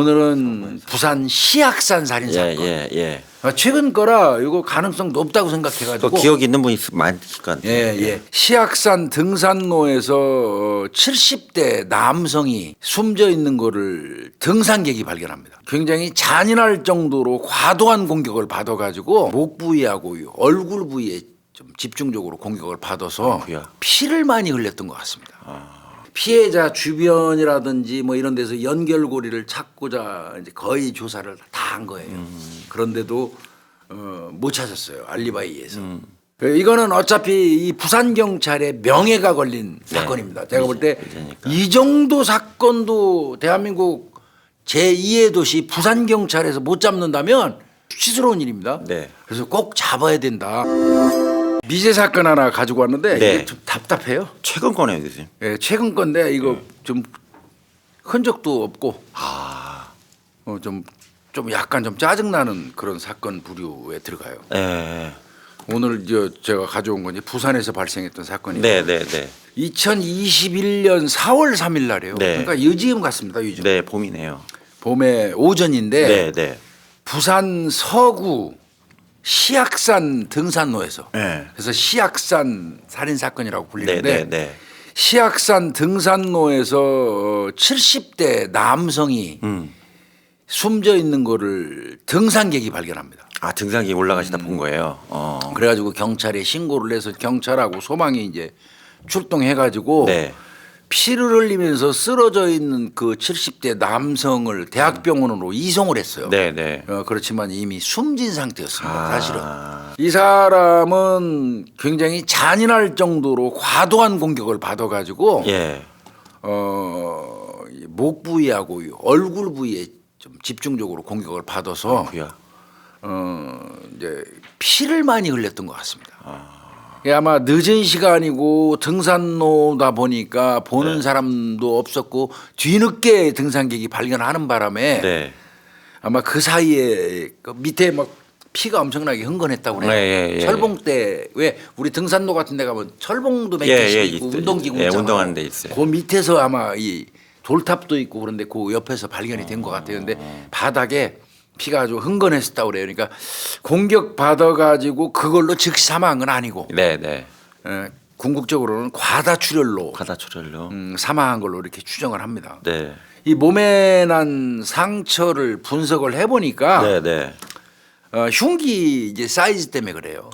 오늘은 부산 시악산 살인 사건. 예. 최근 거라 이거 가능성 높다고 생각해가지고. 또 기억 있는 분이 많으실 것 같아요. 예. 시악산 등산로에서 70대 남성이 숨져 있는 거를 등산객이 발견합니다. 굉장히 잔인할 정도로 과도한 공격을 받아가지고 목 부위하고 얼굴 부위에 좀 집중적으로 공격을 받아서 피를 많이 흘렸던 것 같습니다. 피해자 주변이라든지 뭐 이런 데서 연결고리를 찾고자 이제 거의 조사를 다 한 거예요. 그런데도 못 찾았어요. 알리바이에서. 이거는 어차피 이 부산 경찰의 명예가 걸린 사건입니다. 제가 볼 때 이 정도 사건도 대한민국 제2의 도시 부산 경찰에서 못 잡는다면 수치스러운 일입니다. 그래서 꼭 잡아야 된다. 미제 사건 하나 가지고 왔는데 이게 좀 답답해요. 최근 거네요, 교수님. 예, 최근 건데 이거 좀 흔적도 없고 좀 약간 좀 짜증나는 그런 사건 부류에 들어가요. 오늘 제가 가져온 건 부산에서 발생했던 사건이에요. 2021년 4월 3일 날이에요. 그러니까 요즘 같습니다. 요즘. 네, 봄이네요. 봄에 오전인데 부산 서구 시악산 등산로에서 그래서 시악산 살인 사건이라고 불리는데 시악산 등산로에서 70대 남성이 숨져 있는 거를 등산객이 발견합니다. 아, 등산객이 올라가시다 본 거예요. 그래가지고 경찰에 신고를 해서 경찰하고 소방이 이제 출동해가지고 피를 흘리면서 쓰러져 있는 그 70대 남성을 대학병원으로 이송을 했어요. 그렇지만 이미 숨진 상태였습니다. 사실은 이 사람은 굉장히 잔인할 정도로 과도한 공격을 받아가지고 목 부위하고 얼굴 부위에 좀 집중적으로 공격을 받아서 이제 피를 많이 흘렸던 것 같습니다. 아마 늦은 시간이고 등산로다 보니까 보는 사람도 없었고 뒤늦게 등산객이 발견하는 바람에 아마 그 사이에 그 밑에 막 피가 엄청나게 흥건했다고 그래요. 철봉대 왜 우리 등산로 같은 데 가면 철봉도 몇 개씩 있고 운동기구 있잖아요. 운동하는 데 있어요. 그 밑에서 아마 이 돌탑도 있고 그런데 그 옆에서 발견이 된 것 같아요. 근데 바닥에 피가 아주 흥건했었다고 그래요. 그러니까 공격 받아가지고 그걸로 즉시 사망한 건 아니고 궁극적으로는 과다출혈로 사망한 걸로 이렇게 추정을 합니다. 이 몸에 난 상처를 분석을 해보니까 흉기 이제 사이즈 때문에 그래요.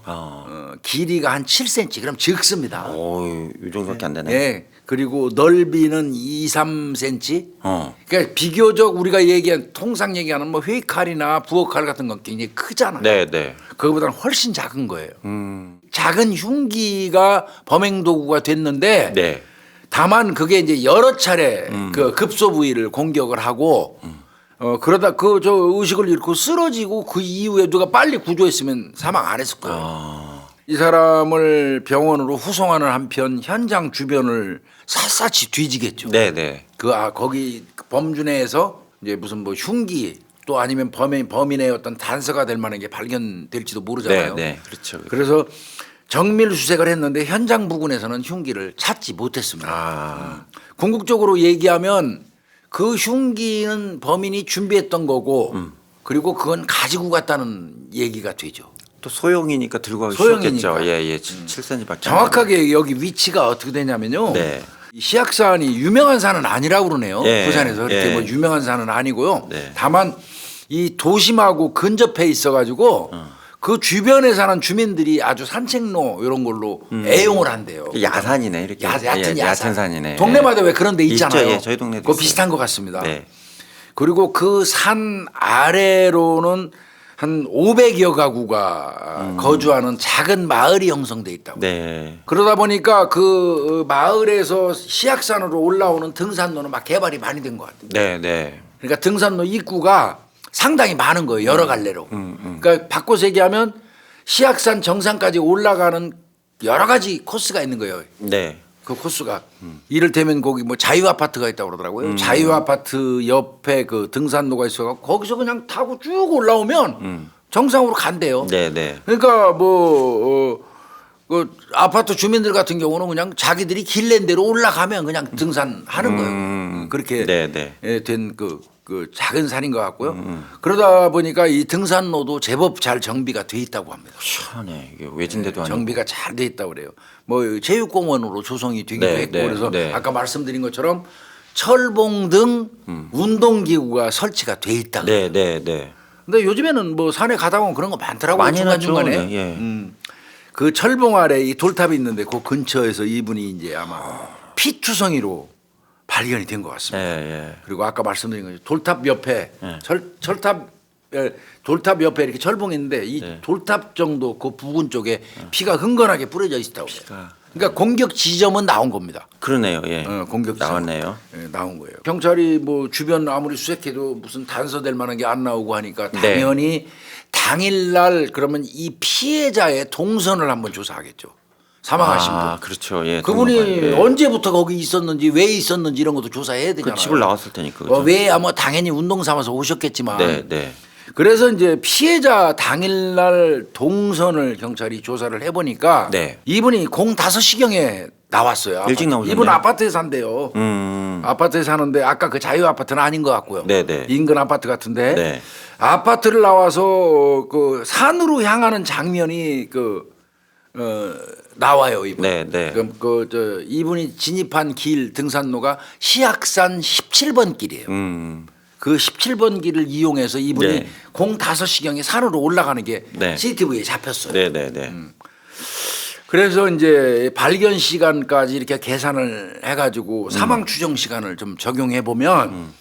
길이가 한 7cm 그럼 적습니다. 이 정도밖에 안 되네. 그리고 넓이는 2, 3cm. 그러니까 비교적 우리가 얘기한 통상 얘기하는 뭐 회칼이나 부엌칼 같은 건 굉장히 크잖아요. 그거보다는 훨씬 작은 거예요. 작은 흉기가 범행 도구가 됐는데 다만 그게 이제 여러 차례 그 급소 부위를 공격을 하고 그러다 그 저 의식을 잃고 쓰러지고 그 이후에 누가 빨리 구조했으면 사망 안 했을 거예요. 이 사람을 병원으로 후송하는 한편 현장 주변을 샅샅이 뒤지겠죠. 거기 범주 내에서 이제 무슨 뭐 흉기 또 아니면 범인의 어떤 단서가 될 만한 게 발견될지도 모르잖아요. 그래서 정밀 수색을 했는데 현장 부근에서는 흉기를 찾지 못했습니다. 궁극적으로 얘기하면 그 흉기는 범인이 준비했던 거고 그리고 그건 가지고 갔다는 얘기가 되죠. 또 소형이니까 들고 가기 쉽겠죠. 7cm밖에. 정확하게 여기 위치가 어떻게 되냐면요. 이 시악산이 유명한 산은 아니라고 그러네요. 부산에서 이렇게 뭐 유명한 산은 아니고요. 다만 이 도심하고 근접해 있어가지고 그 주변에 사는 주민들이 아주 산책로 이런 걸로 애용을 한대요. 야산이네 이렇게. 얕은 산이네. 동네마다 왜 그런 데 있잖아요. 있죠. 저희 동네도 그거 비슷한 것 같습니다. 그리고 그 산 아래로는 한 500여 가구가 거주하는 작은 마을이 형성돼 있다고. 그러다 보니까 그 마을에서 시악산으로 올라오는 등산로는 막 개발이 많이 된 것 같아요. 그러니까 등산로 입구가 상당히 많은 거예요. 여러 갈래로. 그러니까 바꿔서 얘기하면 시악산 정상까지 올라가는 여러 가지 코스가 있는 거예요. 그 코스가 이를테면 거기 뭐 자유아파트가 있다고 그러더라고요. 자유아파트 옆에 그 등산로가 있어서 거기서 그냥 타고 쭉 올라오면 정상으로 간대요. 그러니까 그 아파트 주민들 같은 경우는 그냥 자기들이 길랜대로 올라가면 그냥 등산하는 거예요. 그렇게 된 그 그 작은 산인 것 같고요. 그러다 보니까 이 등산로도 제법 잘 정비가 돼 있다고 합니다. 희한해. 이게 외진데도 아니고. 정비가 잘 돼 있다고 그래요. 뭐 체육공원으로 조성이 되기도 네, 했고 네, 그래서 네. 아까 말씀드린 것처럼 철봉 등 운동기구가 설치가 돼 있다. 네, 네, 네. 근데 요즘에는 뭐 산에 가다 보면 그런 거 많더라고요. 많이 중간중간에. 해놨죠. 예. 그 철봉 아래 이 돌탑이 있는데 그 근처에서 이분이 이제 아마 피투성이로 발견이 된 것 같습니다. 예, 예. 그리고 아까 말씀드린 거죠. 돌탑 옆에 네. 돌탑 옆에 이렇게 철봉이 있는데 이 네. 돌탑 정도 그 부근 쪽에 피가 흥건하게 뿌려져 있다고. 피가. 그러니까 공격 지점은 나온 겁니다. 그러네요. 예. 공격 지점. 나왔네요. 예, 나온 거예요. 경찰이 뭐 주변 아무리 수색해도 무슨 단서될 만한 게 안 나오고 하니까 네. 당연히 당일날 그러면 이 피해자의 동선을 한번 조사하겠죠. 사망하신 분. 아, 그렇죠. 예. 그분이 동물관. 예. 언제부터 거기 있었는지 왜 있었는지 이런 것도 조사해야 되잖아요. 그 집을 나왔을 테니까. 그죠? 왜 아마 당연히 운동 삼아서 오셨겠지만. 네, 네. 그래서 이제 피해자 당일날 동선을 경찰이 조사를 해보니까 네. 이분이 05시경에 나왔어요. 일찍 나오셨네요. 이분 아파트에 산대요. 아파트에 사는데 아까 그 자유 아파트는 아닌 것 같고요. 네네. 인근 아파트 같은데 네. 아파트를 나와서 그 산으로 향하는 장면이 나와요. 이분. 네, 네. 그럼 이분이 진입한 길 등산로가 시악산 17번 길이에요. 그 17번 길을 이용해서 이분이 네. 05시경에 산으로 올라가는 게 네. CCTV에 잡혔어요. 네, 네, 네. 그래서 이제 발견 시간까지 이렇게 계산을 해가지고 사망 추정 시간을 좀 적용해 보면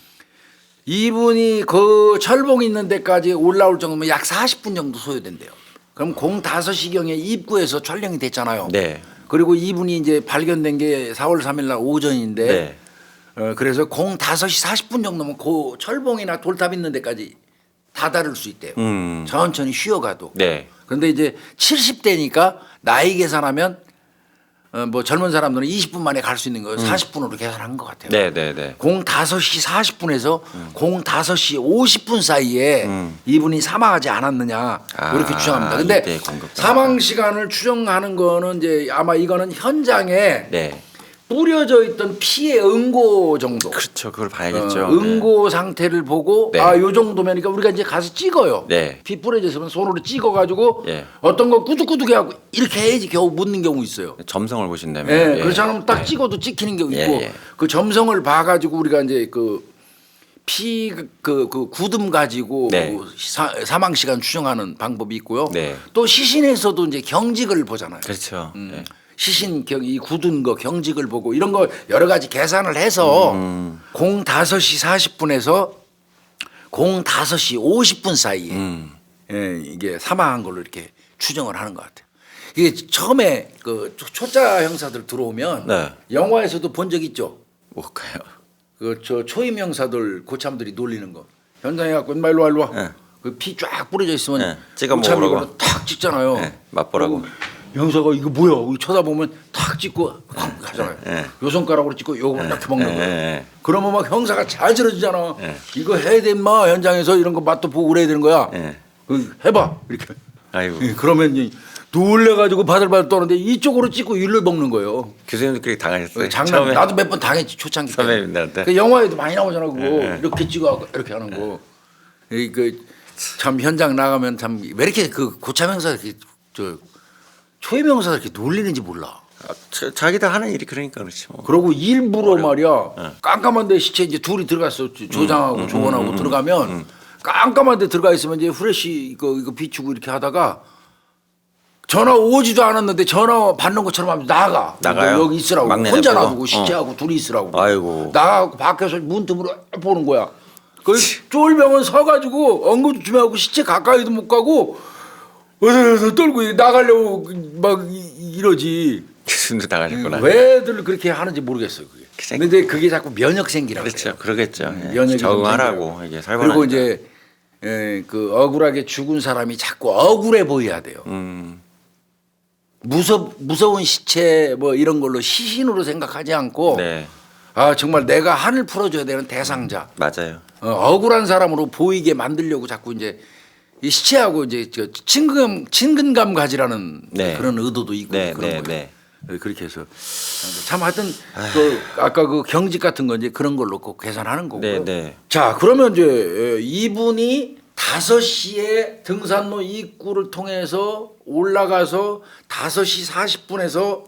이분이 그 철봉 있는 데까지 올라올 정도면 약 40분 정도 소요된대요. 그럼 05시경에 입구에서 촬영이 됐잖아요. 네. 그리고 이분이 이제 발견된 게 4월 3일 날 오전인데 네. 그래서 05시 40분 정도면 그 철봉이나 돌탑 있는 데까지 다다를 수 있대요. 천천히 쉬어가도. 네. 그런데 이제 70대니까 나이 계산하면 뭐 젊은 사람들은 20분 만에 갈 수 있는 거 40분으로 계산한 것 같아요. 네, 네, 네. 05시 40분에서 05시 50분 사이에 이분이 사망하지 않았느냐 이렇게 추정합니다. 근데 이때 공격당했다. 사망 시간을 추정하는 거는 이제 아마 이거는 현장에 네. 뿌려져 있던 피의 응고 정도. 그렇죠. 그걸 봐야겠죠. 응고 상태를 보고 네. 요 정도면 그러니까 우리가 이제 가서 찍어요. 네. 피 뿌려져 있으면 손으로 찍어가지고 예. 어떤 거 꾸둑꾸둑해갖고 이렇게 해야지 겨우 묻는 경우 있어요. 네. 점성을 보신다면. 예, 예. 그렇지 않으면 딱 네. 찍어도 찍히는 경우 예, 있고 예. 그 점성을 봐가지고 우리가 이제 그 피 그 굳음 가지고 네. 사망 시간 추정하는 방법이 있고요. 네. 또 시신에서도 이제 경직을 보잖아요. 그렇죠. 네. 시신 이 굳은 거 경직을 보고 이런 거 여러 가지 계산을 해서 05시 40분에서 05시 50분 사이에 예, 이게 사망한 걸로 이렇게 추정을 하는 것 같아요. 이게 처음에 그 초짜 형사들 들어오면 네. 영화에서도 본 적 있죠. 뭘까요? 그 초임 형사들 고참들이 놀리는 거 현장에 갖고 인마 일로 와 일로 와. 네. 그 피 쫙 뿌려져 있으면 네. 찍어 고참이 먹으라고. 이걸로 탁 찍잖아요. 네. 맛보라고. 형사가 이거 뭐야? 이거 쳐다보면 탁 찍고 확 하잖아요. 네. 요 손가락으로 찍고 요거 이렇게 먹는 거예요. 네. 그러면 막 형사가 잘 들어주잖아. 네. 이거 해야 돼 인마 현장에서 이런 거 맛도 보고 그래야 되는 거야. 네. 해봐 이렇게. 아이고. 그러면 이제 놀래가지고 바들바들 떠는데 이쪽으로 찍고 일로 먹는 거예요. 교수님도 그렇게 당하셨어요? 장난. 처음에? 나도 몇 번 당했지 초창기 때. 선배님들한테? 그 영화에도 많이 나오잖아 그거. 네. 이렇게 찍어 이렇게 하는 거. 참 현장 나가면 참 왜 이렇게 그 고참 형사 이렇게 초임 형사 이렇게 놀리는지 몰라. 자기들 하는 일이 그러니까 그렇죠. 그러고 일부러 말이야 깜깜한데 시체 이제 둘이 들어갔어 조장하고 조원하고 들어가면 깜깜한데 들어가 있으면 이제 후레쉬 이거 비추고 이렇게 하다가 전화 오지도 않았는데 전화 받는 것처럼 하면 나가요? 여기 있으라고 막내 혼자 내보고? 놔두고 시체하고 둘이 있으라고. 아이고. 나가고 밖에서 문틈으로 보는 거야. 그 쫄병은 서가지고 엉거주춤하고 시체 가까이도 못 가고 어서 떨고 나가려고 막 이러지. 교수님도 당하셨구나. 왜들 그렇게 하는지 모르겠어요. 그게. 근데 그게 자꾸 면역 생기라고. 그렇죠. 그러겠죠. 예. 면역이 좀 적응하라고 생겨요. 이게 살벌하니까. 그리고 이제 그 억울하게 죽은 사람이 자꾸 억울해 보여야 돼요. 무서운 시체 뭐 이런 걸로 시신으로 생각하지 않고 네. 아 정말 내가 한을 풀어줘야 되는 대상자. 맞아요. 억울한 사람으로 보이게 만들려고 자꾸 이제 이 시체하고 이제 친근감 가지라는 네. 그런 의도도 있고 네, 그런 네, 거예요. 네. 그렇게 해서 참 하여튼 그 아까 그 경직 같은 거 이제 그런 걸로 꼭 계산하는 거고요. 네. 자 그러면 이제 이분이 5시에 등산로 입구를 통해서 올라가서 5시 40분에서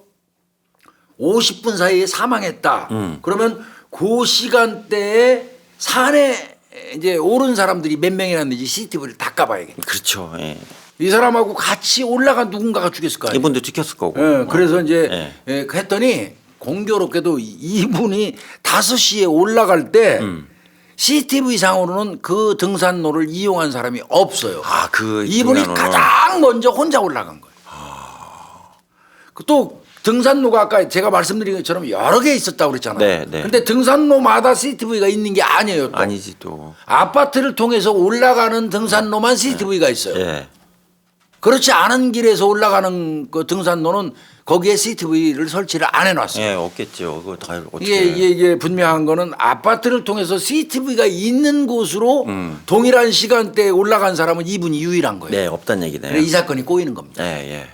50분 사이에 사망했다. 그러면 그 시간대에 산에 이제 오른 사람들이 몇 명이라는지 CCTV를 다 까봐야겠네. 그렇죠. 예. 이 사람하고 같이 올라간 누군가가 죽였을 거 아니에요. 이분도 찍혔을 거고. 예, 그래서 이제 예. 했더니 공교롭게도 이분이 5시에 올라갈 때 CCTV 상으로는 그 등산로를 이용한 사람이 없어요. 아, 그 이분이 등산로는- 가장 먼저 혼자 올라간 거예요. 또 등산로가 아까 제가 말씀드린 것처럼 여러 개 있었다고 그랬잖아요. 네. 근데 등산로마다 CCTV가 있는 게 아니에요. 또. 아니지 또. 아파트를 통해서 올라가는 등산로만 CCTV가 있어요. 예. 그렇지 않은 길에서 올라가는 그 등산로는 거기에 CCTV를 설치를 안 해놨어요. 예, 없겠죠. 그거 다 어떻게? 이게 분명한 거는 아파트를 통해서 CCTV가 있는 곳으로 동일한 시간대에 올라간 사람은 이분이 유일한 거예요. 네, 없단 얘기네요. 그래서 이 사건이 꼬이는 겁니다. 예.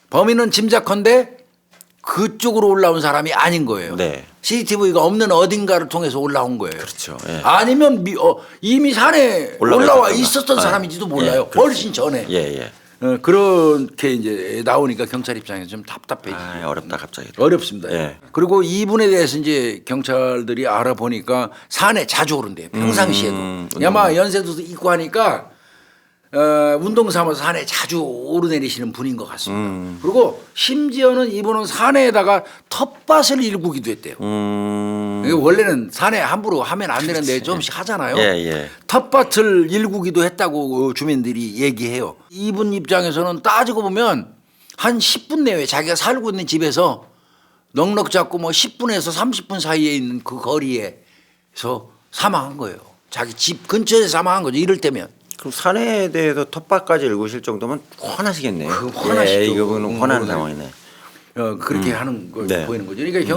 범인은 짐작컨대 그쪽으로 올라온 사람이 아닌 거예요. 네. CCTV가 없는 어딘가를 통해서 올라온 거예요. 그렇죠. 예. 아니면 이미 산에 올라와 있었던 있었던 거. 사람인지도 예, 몰라요. 그렇죠. 훨씬 전에. 예. 그렇게 이제 나오니까 경찰 입장에서 좀 답답해지죠. 아, 어렵다 갑자기. 어렵습니다. 예. 그리고 이분에 대해서 이제 경찰들이 알아보니까 산에 자주 오른대요. 평상시에도. 아마 연세도 있고 하니까 운동 삼아서 산에 자주 오르내리시는 분인 것 같습니다. 그리고 심지어는 이분은 산에다가 텃밭을 일구기도 했대요. 이게 원래는 산에 함부로 하면 안 되는데 조금씩 하잖아요. 예. 텃밭을 일구기도 했다고 주민들이 얘기해요. 이분 입장에서는 따지고 보면 한 10분 내외 자기가 살고 있는 집에서 넉넉 잡고 뭐 10분에서 30분 사이에 있는 그 거리에서 사망한 거예요. 자기 집 근처에 사망한 거죠. 이럴 때면. 그럼 산에 대해서 텃밭까지 읽으실 정도면 화나시겠네요. 화나시죠. 예, 이거는 화나는 상황이네. 그렇게 하는 걸 네. 보이는 거죠. 그러니까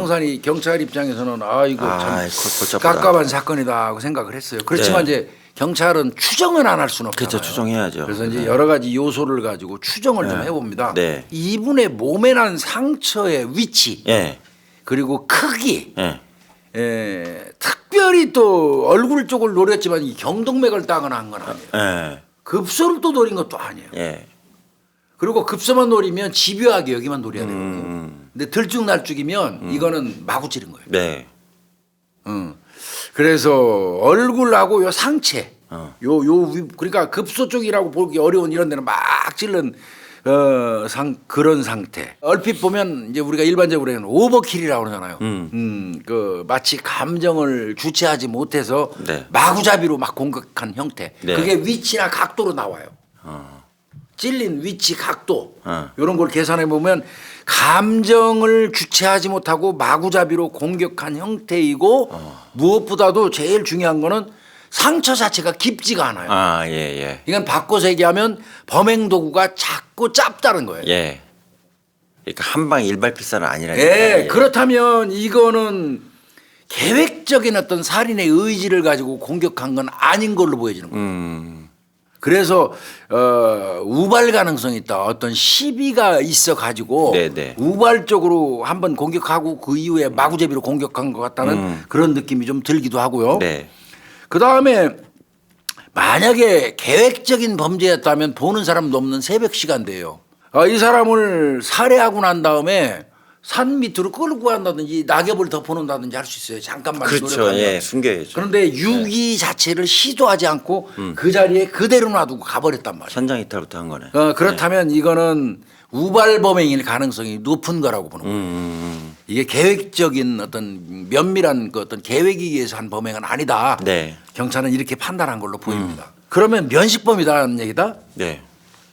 경찰 입장에서는 이거 참 골치 아프다. 깝깝한 사건이다 하고 생각을 했어요. 그렇지만 네. 이제 경찰은 추정은 안 할 수는 없잖아요. 그렇죠. 추정해야죠. 그래서 이제 여러 가지 요소를 가지고 추정을 좀 해봅니다. 네. 이분의 몸에 난 상처의 위치 예. 그리고 크기 예. 특별히 또 얼굴 쪽을 노렸지만 이 경동맥을 따거나 한 건 아니에요. 예. 급소를 또 노린 것도 아니에요. 예. 그리고 급소만 노리면 집요하게 여기만 노려야 되거든요. 근데 들쭉날쭉이면 이거는 마구 찌른 거예요. 네. 그래서 얼굴하고 요 상체, 어. 그러니까 급소 쪽이라고 보기 어려운 이런 데는 막 찔른 그런 상태. 얼핏 보면 이제 우리가 일반적으로는 오버킬이라고 그러잖아요. 그 마치 감정을 주체하지 못해서 네. 마구잡이로 막 공격한 형태. 네. 그게 위치나 각도로 나와요. 찔린 위치, 각도 어. 이런 걸 계산해 보면 감정을 주체하지 못하고 마구잡이로 공격한 형태이고 무엇보다도 제일 중요한 거는 상처 자체가 깊지가 않아요. 예. 이건 바꿔서 얘기하면 범행 도구가 작고 짧다는 거예요. 예. 그러니까 한방 일발필사는 아니라니까. 예, 그렇다면 이거는 계획적인 어떤 살인의 의지를 가지고 공격한 건 아닌 걸로 보여지는 거예요. 그래서 우발 가능성이 있다. 어떤 시비가 있어 가지고 네네. 우발적으로 한번 공격하고 그 이후에 마구잡이로 공격한 것 같다는 그런 느낌이 좀 들기도 하고요. 네. 그 다음에 만약에 계획적인 범죄였다면 보는 사람도 없는 새벽 시간대예요. 이 사람을 살해하고 난 다음에 산 밑으로 끌고 간다든지 낙엽을 덮어놓는다든지 할 수 있어요. 잠깐만 그렇죠. 노력하면. 예, 숨겨야죠. 그런데 유기 자체를 시도하지 않고 그 자리에 그대로 놔두고 가버렸단 말이에요. 선장 이탈부터 한 거네. 그렇다면 이거는 우발 범행일 가능성이 높은 거라고 보는 거예요. 이게 계획적인 어떤 면밀한 그 어떤 계획에 의해서 한 범행은 아니다. 네. 경찰은 이렇게 판단한 걸로 보입니다. 그러면 면식범이다는 얘기다? 네.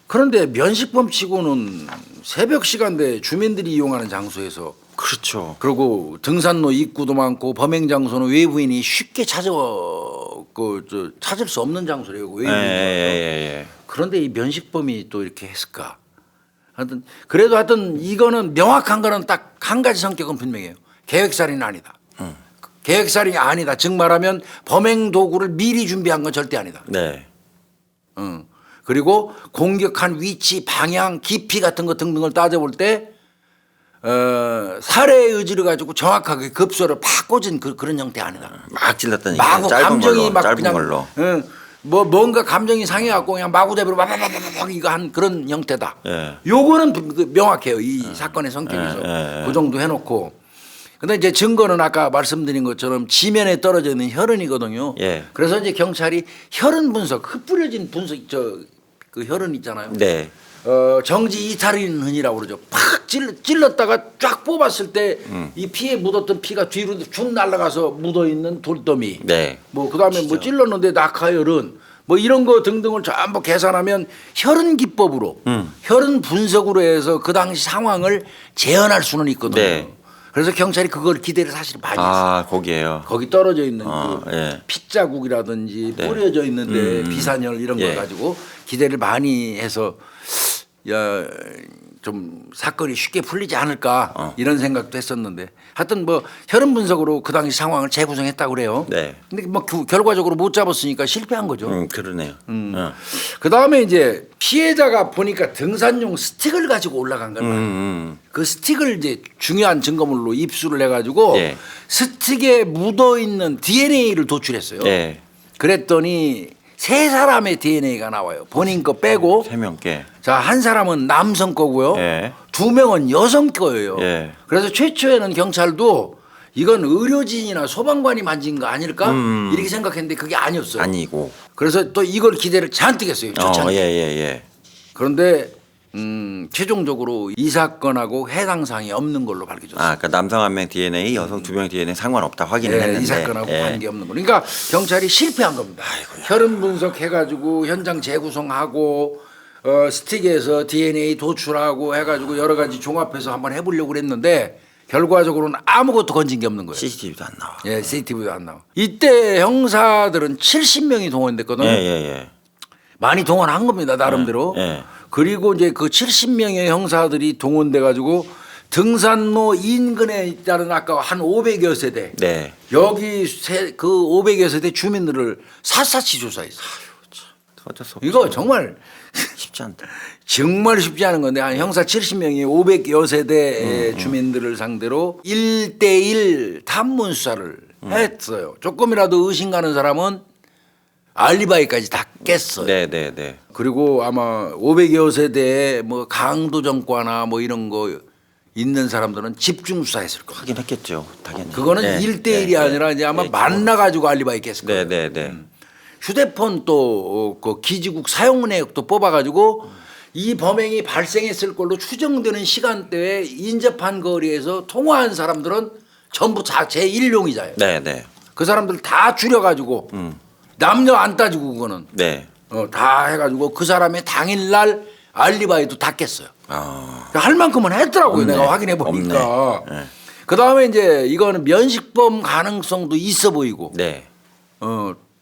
그런데 면식범 치고는 새벽 시간대 주민들이 이용하는 장소에서 그렇죠. 그리고 등산로 입구도 많고 범행 장소는 외부인이 쉽게 찾을 수 없는 장소래요. 외부인이. 예. 그런데 이 면식범이 또 이렇게 했을까? 하여튼 이거는 명확한 거는 딱 한 가지 성격은 분명해요. 계획살인은 아니다. 계획살인이 아니다. 즉 말하면 범행 도구를 미리 준비한 건 절대 아니다. 네. 그리고 공격한 위치, 방향, 깊이 같은 것 등등을 따져볼 때 살해의 의지를 가지고 정확하게 급소를 팍 꽂은 그런 형태 아니다. 막 찔렀다니. 마구 감정이 막 짧은 그냥 걸로. 뭐 뭔가 감정이 상해갖고 그냥 마구잡이로 막 이거 한 그런 형태다. 예. 요거는 명확해요. 이 사건의 성격에서 그 정도 해놓고. 근데 이제 증거는 아까 말씀드린 것처럼 지면에 떨어져 있는 혈흔이거든요. 예. 그래서 이제 경찰이 혈흔 분석, 흩뿌려진 분석 그 혈흔 있잖아요. 네. 정지 이탈인흔이라고 그러죠. 팍 찔렀다가 쫙 뽑았을 때 이 피에 묻었던 피가 뒤로 쭉 날아가서 묻어 있는 돌더미. 네. 뭐 그다음에 뭐 찔렀는데 낙하혈흔 뭐 이런 거 등등을 전부 계산하면 혈흔 기법으로 혈흔 분석으로 해서 그 당시 상황을 재현할 수는 있거든요. 네. 그래서 경찰이 그걸 기대를 사실 많이 했어요. 아, 거기에요. 거기 떨어져 있는 예. 핏자국이라든지 네. 뿌려져 있는데 비산혈 이런 걸 예. 가지고 기대를 많이 해서 야, 좀 사건이 쉽게 풀리지 않을까 이런 생각도 했었는데 하여튼 뭐 혈흔 분석으로 그 당시 상황을 재구성했다고 그래요. 네. 근데 뭐 결과적으로 못 잡았으니까 실패한 거죠. 그러네요. 그 다음에 이제 피해자가 보니까 등산용 스틱을 가지고 올라간 거예요. 그 스틱을 이제 중요한 증거물로 입수를 해가지고 예. 스틱에 묻어 있는 DNA를 도출했어요. 예. 그랬더니 세 사람의 DNA가 나와요. 본인 거 빼고. 3명께. 자, 한 사람은 남성 거고요. 예. 2명은 여성 거예요. 예. 그래서 최초에는 경찰도 이건 의료진이나 소방관이 만진 거 아닐까 이렇게 생각했는데 그게 아니었어요. 아니고. 그래서 또 이걸 기대를 잔뜩 했어요. 초창기. 예. 그런데 최종적으로 이 사건하고 해당 사항이 없는 걸로 밝혀졌어요. 아, 그러니까 남성 1명 DNA, 여성 2명 DNA 상관없다 확인을 했는데. 이 사건하고 관계 없는 거. 그러니까 경찰이 실패한 겁니다. 혈흔 분석해가지고 현장 재구성하고 스틱에서 DNA 도출하고 해가지고 여러 가지 종합해서 한번 해보려고 그랬는데 결과적으로는 아무것도 건진 게 없는 거예요. CCTV도 안 나와. 예, CCTV도 안 나와. 이때 형사들은 70명이 동원됐거든요. 예. 많이 동원한 겁니다, 나름대로. 예. 그리고 이제 그 70명의 형사들이 동원돼 가지고 등산로 인근에 있다는 아까 한 500여 세대. 네. 여기 그 500여 세대 주민들을 샅샅이 조사했어요. 어쩔 수 없어. 이거 정말 쉽지 않다. 정말 쉽지 않은 건데 한 형사 70명이 500여 세대의 주민들을 상대로 1대1 탐문 수사를 했어요. 조금이라도 의심 가는 사람은 알리바이까지 다 깼어요. 네. 그리고 아마 500여 세대의 뭐 강도 전과나 뭐 이런 거 있는 사람들은 집중 수사했을 거예요. 확인했겠죠. 당연히. 그거는 네. 1대1이 아니라 이제 아마 만나가지고 알리바이 깼을 거예요. 네. 휴대폰 또 그 기지국 사용 내역도 뽑아가지고 이 범행이 발생했을 걸로 추정되는 시간대에 인접한 거리에서 통화한 사람들은 전부 다 제1용의자예요. 네. 그 사람들 다 줄여가지고 남녀 안 따지고 그거는 네. 다 해가지고 그 사람의 당일날 알리바이도 다 깼어요. 아. 할 만큼은 했더라고요. 없네. 내가 확인해 보니까. 없네. 네. 그 다음에 이제 이거는 면식범 가능성도 있어 보이고. 네.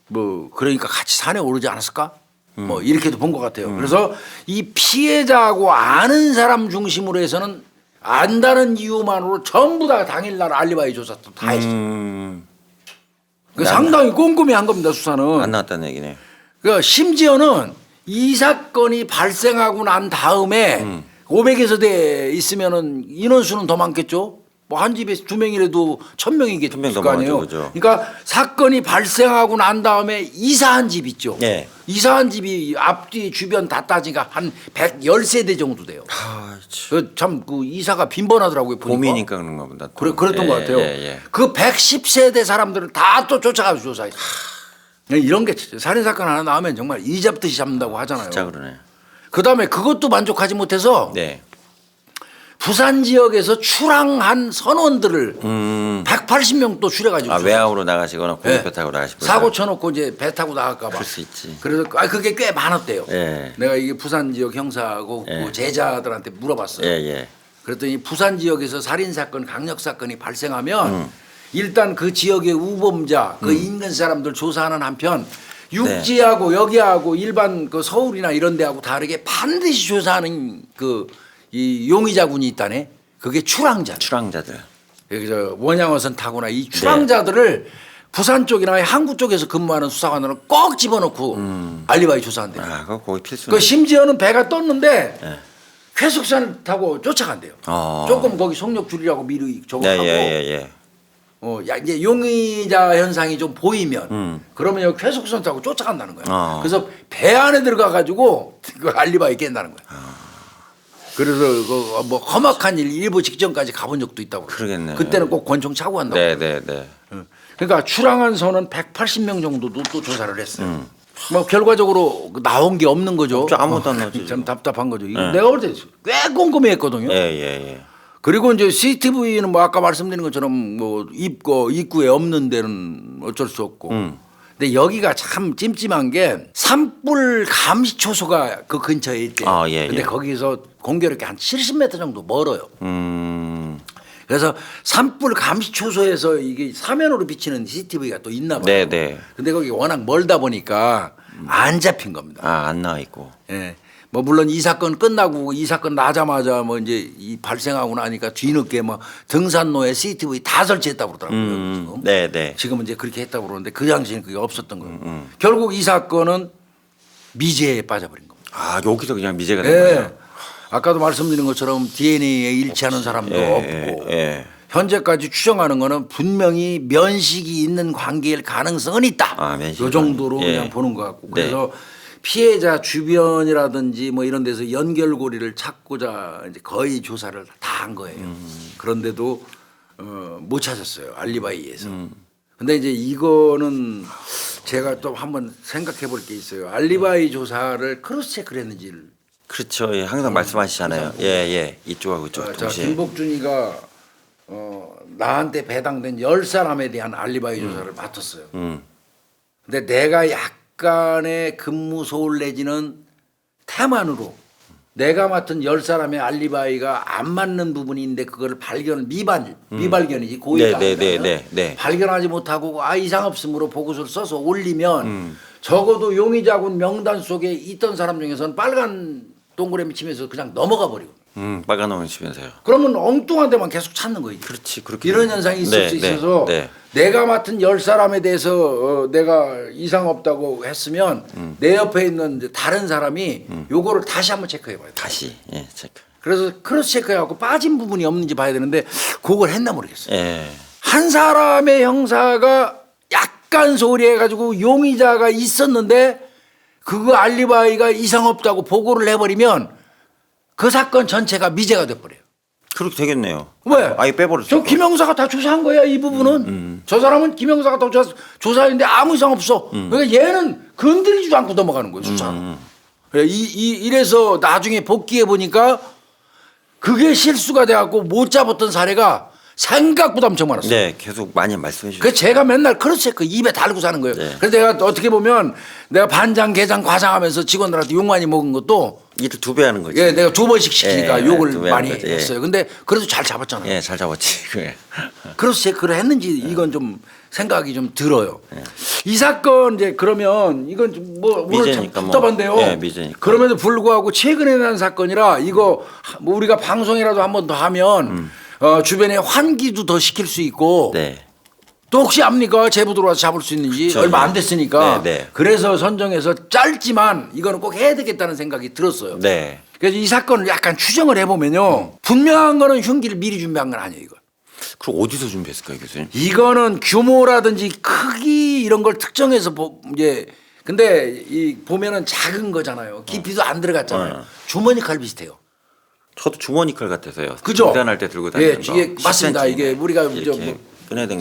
뭐 그러니까 같이 산에 오르지 않았을까? 뭐 이렇게도 본 것 같아요. 그래서 이 피해자하고 아는 사람 중심으로 해서는 안다는 이유만으로 전부 다 당일날 알리바이 조사 다 했어요. 상당히 꼼꼼히 한 겁니다, 수사는. 안 나왔다는 얘기네. 그러니까 심지어는 이 사건이 발생하고 난 다음에 500에서 대 있으면은 인원수는 더 많겠죠. 뭐 한 집에 2명이라도 1000명이겠을 1000명 거 아니에요. 그죠. 그러니까 사건이 발생하고 난 다음에 이사한 집 있죠. 네. 이사한 집이 앞뒤 주변 다 따지가 한 110세대 정도 돼요. 참 그 이사가 빈번하더라고요. 보니까. 봄이니까 그런가 보다. 그랬던 것 같아요. 그 110세대 사람들을 다 또 쫓아가서 조사했어요. 이런 게 살인 사건 하나 나오면 정말 이 잡듯이 잡는다고 하잖아요. 진짜 그러네. 그다음에 그것도 만족하지 못해서 네. 부산 지역에서 출항한 선원들을 180명 또 줄여가지고 외항으로 나가시거나 고속배 타고 나가시고 사고 쳐놓고 이제 배 타고 나갈까 봐. 그럴 수 있지. 그래서 그게 꽤 많았대요. 예. 내가 이게 부산 지역 형사하고 그 제자들한테 물어봤어요. 예. 그랬더니 부산 지역에서 살인 사건, 강력 사건이 발생하면 일단 그 지역의 우범자, 그 인근 사람들 조사하는 한편 육지하고 여기하고 일반 그 서울이나 이런 데하고 다르게 반드시 조사하는 그 이 용의자군이 있다네. 그게 출항자들. 여기서 원양어선 타거나 이 출항자들을 부산 쪽이나 항구 쪽에서 근무하는 수사관으로 꼭 집어넣고 알리바이 조사한대요. 그거 거의 필수. 그 심지어는 배가 떴는데 쾌속선을 타고 쫓아간대요. 조금 거기 속력 줄이라고 미리 저거 하고. 예. 이제 용의자 현상이 좀 보이면 그러면 쾌속선 타고 쫓아간다는 거야. 그래서 배 안에 들어가 가지고 그 알리바이 깬다는 거야. 그래서 그 뭐 험악한 일부 직전까지 가본 적도 있다고. 그러겠네. 그때는 꼭 권총 차고 간다고. 네. 그러니까 출항한 선은 180명 정도도 또 조사를 했어요. 뭐 결과적으로 나온 게 없는 거죠. 아무것도 안 나오죠. 참 답답한 거죠. 내가 볼 때 꽤 꼼꼼했거든요. 예. 그리고 이제 CCTV는 뭐 아까 말씀드린 것처럼 뭐 입구에 없는 데는 어쩔 수 없고. 근데 여기가 참 찜찜한 게 산불 감시초소가 그 근처에 있대요. 근데 거기서 공교롭게 한 70m 정도 멀어요. 그래서 산불 감시초소에서 이게 사면으로 비치는 CCTV가 또 있나 봐요. 네. 근데 거기 워낙 멀다 보니까 안 잡힌 겁니다. 안 나와 있고. 예. 뭐 물론 이 사건 끝나고 이 사건 나자마자 뭐 이제 이 발생하고 나니까 뒤늦게 뭐 등산로에 CCTV 다 설치했다고 그러더라고요. 지금. 네. 지금은 이제 그렇게 했다고 그러는데 그 당시에는 그게 없었던 거예요. 결국 이 사건은 미제에 빠져버린 겁니다. 여기서 그냥 미제가 된 거예요. 아까도 말씀드린 것처럼 DNA에 일치하는 사람도 없고 현재까지 추정하는 거는 분명히 면식이 있는 관계일 가능성은 있다. 이 정도로 그냥 보는 것 같고 그래서 피해자 주변이라든지 뭐 이런 데서 연결고리를 찾고자 이제 거의 조사를 다 한 거예요. 그런데도 못 찾았어요. 알리바이에서. 근데 이제 이거는 제가 또 한번 생각해 볼 게 있어요. 알리바이 조사를 크로스 체크를 했는지를. 그렇죠. 항상 말씀하시잖아요. 예. 이쪽하고 이쪽 자, 동시에. 김복준이가 나한테 배당된 10사람에 대한 알리바이 조사를 맡았어요. 근데 내가 약간의 근무 소홀 내지는 태만으로 내가 맡은 10사람의 알리바이가 안 맞는 부분이 있는데 그거를 미발견이지 고의가 아니라 발견하지 못하고 이상 없음으로 보고서를 써서 올리면 적어도 용의자군 명단 속에 있던 사람 중에서는 빨간 동그라미 치면서 그냥 넘어가 버리고. 빨간 놈을 치면서요. 그러면 엉뚱한 데만 계속 찾는 거지. 그렇지. 그렇게 이런 현상이 있을 수 있어서 내가 맡은 10사람에 대해서 내가 이상 없다고 했으면 내 옆에 있는 이제 다른 사람이 요거를 다시 한번 체크해 봐야 돼. 다시 체크. 그래서 크로스 체크해갖고 빠진 부분이 없는지 봐야 되는데 그걸 했나 모르겠어요. 예. 한 사람의 형사가 약간 소홀해가지고 용의자가 있었는데 그거 알리바이가 이상 없다고 보고를 해버리면 그 사건 전체가 미제가 돼버려요. 그렇게 되겠네요. 왜? 아예 빼버렸죠. 저 김영사가 다 조사한 거야 이 부분은. 저 사람은 김영사가 다 조사했는데 아무 이상 없어. 그러니까 얘는 건드리지도 않고 넘어가는 거예요 수사는. 이래서 나중에 복귀해 보니까 그게 실수가 돼갖고 못 잡았던 사례가 생각보다 엄청 많았어요. 네, 계속 많이 말씀해 주셨어요. 그 제가 맨날 크로스체크 입에 달고 사는 거예요. 그래서 내가 어떻게 보면 내가 반장, 게장, 과장하면서 직원들한테 욕 많이 먹은 것도 일을 2배 하는 거지. 내가 2번씩 시키니까 욕을 많이 거지. 했어요. 근데 그래도 잘 잡았잖아요. 예, 잘 잡았지. 크로스체크를 했는지 이건 좀 생각이 좀 들어요. 이 사건 이제 그러면 이건 좀 뭐 오늘 참 답답한데요. 미제니까. 그럼에도 불구하고 최근에 난 사건이라 이거 뭐 우리가 방송이라도 한 번 더 하면 주변에 환기도 더 시킬 수 있고 또 혹시 압니까? 제보 들어와서 잡을 수 있는지 그쵸, 얼마 안 됐으니까 그래서 선정해서 짧지만 이거는 꼭 해야 되겠다는 생각이 들었어요. 그래서 이 사건을 약간 추정을 해보면요. 분명한 거는 흉기를 미리 준비한 건 아니에요. 이거. 그럼 어디서 준비했을까요, 교수님? 이거는 규모라든지 크기 이런 걸 특정해서 이제 근데 이 보면은 작은 거잖아요. 깊이도 안 들어갔잖아요. 주머니 칼 비슷해요. 저도 주머니 칼 같아서요. 그죠? 등산할 때 들고 다니는 거. 이게 맞습니다. 이게 우리가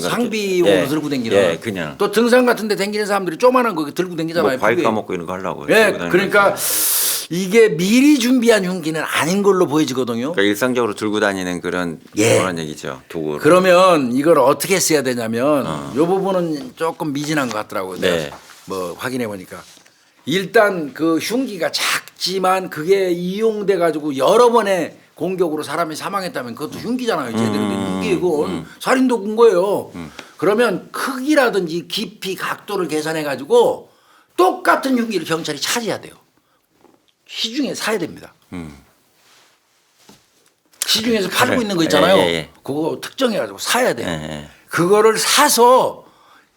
상비용으로 들고 다니는 그냥 또 등산 같은 데 다니는 사람들이 조그만한 거 들고 다니잖아요. 과일 까먹고 이런 거 하려고. 그러니까 이게 미리 준비한 흉기는 아닌 걸로 보여지거든요. 그러니까 일상적으로 들고 다니는 그런 얘기죠. 도구. 그러면 이걸 어떻게 써야 되냐면 이 부분은 조금 미진한 것 같더라고요. 뭐 확인해 보니까 일단 그 흉기가 작지만 그게 이용돼 가지고 여러 번의 공격으로 사람이 사망했다면 그것도 흉기잖아요. 제대로 된 흉기 그건 살인도구인 거예요. 그러면 크기라든지 깊이 각도를 계산해 가지고 똑같은 흉기를 경찰이 찾아야 돼요. 시중에 사야 됩니다. 시중에서 팔고 있는 거 있잖아요. 그거 특정해 가지고 사야 돼요. 그거를 사서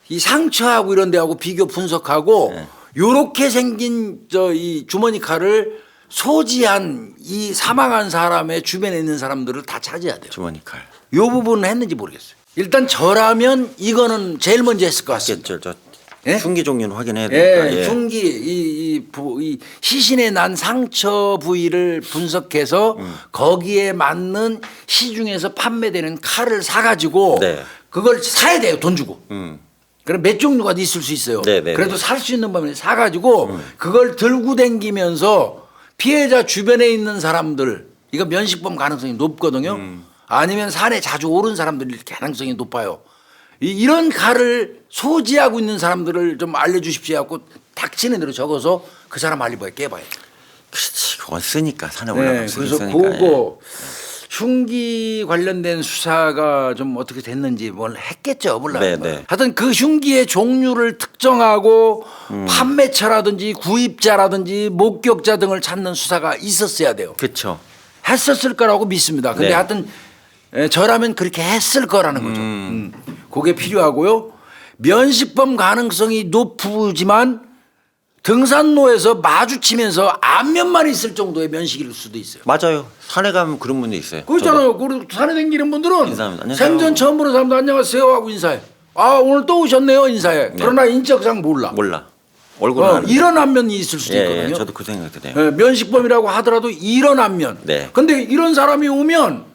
이 상처하고 이런 데하고 비교 분석하고 요렇게 생긴 이 주머니 칼을 소지한 이 사망한 사람의 주변에 있는 사람들을 다 찾아야 돼요. 주머니 칼. 이 부분은 했는지 모르겠어요. 일단 저라면 이거는 제일 먼저 했을 것 같습니다. 맞겠죠. 저 예? 흉기 종류는 확인해야 되니까. 예, 흉기 이 시신에 난 상처 부위를 분석해서 거기에 맞는 시중에서 판매되는 칼을 사가지고 네. 그걸 사야 돼요. 돈 주고. 그럼 몇 종류가 있을 수 있어요. 네네네. 그래도 살 수 있는 범위에 사가지고 그걸 들고 다니면서 피해자 주변에 있는 사람들 이거 면식범 가능성이 높거든요. 아니면 산에 자주 오른 사람들일 가능성이 높아요. 이런 칼을 소지하고 있는 사람들을 좀 알려주십시오 하고 닥치는 대로 적어서 그 사람 알리바에 깨봐요. 그렇지. 그건 쓰니까 산에 네, 올라가면 그래서 쓰니까. 그거 흉기 관련된 수사가 좀 어떻게 됐는지 뭘 했겠죠. 몰라요. 네. 하여튼 그 흉기의 종류를 특정하고 판매처라든지 구입자라든지 목격자 등을 찾는 수사가 있었어야 돼요. 그렇죠. 했었을 거라고 믿습니다. 근데 네. 하여튼 저라면 그렇게 했을 거라는 거죠. 그게 필요하고요. 면식범 가능성이 높지만 등산로에서 마주치면서 안면만 있을 정도의 면식일 수도 있어요. 맞아요. 산에 가면 그런 분도 있어요. 그렇잖아요. 그리고 산에 다니는 분들은 인사합니다. 안녕하세요. 생전 처음 보는 사람도 안녕하세요 하고 인사해. 아 오늘 또 오셨네요 인사해. 그러나 인적상 몰라. 몰라. 얼굴은 이런 안면이 있을 수도 있거든요. 예, 저도 그 생각이 드네요. 예, 면식범이라고 하더라도 이런 안면. 네. 근데 이런 사람이 오면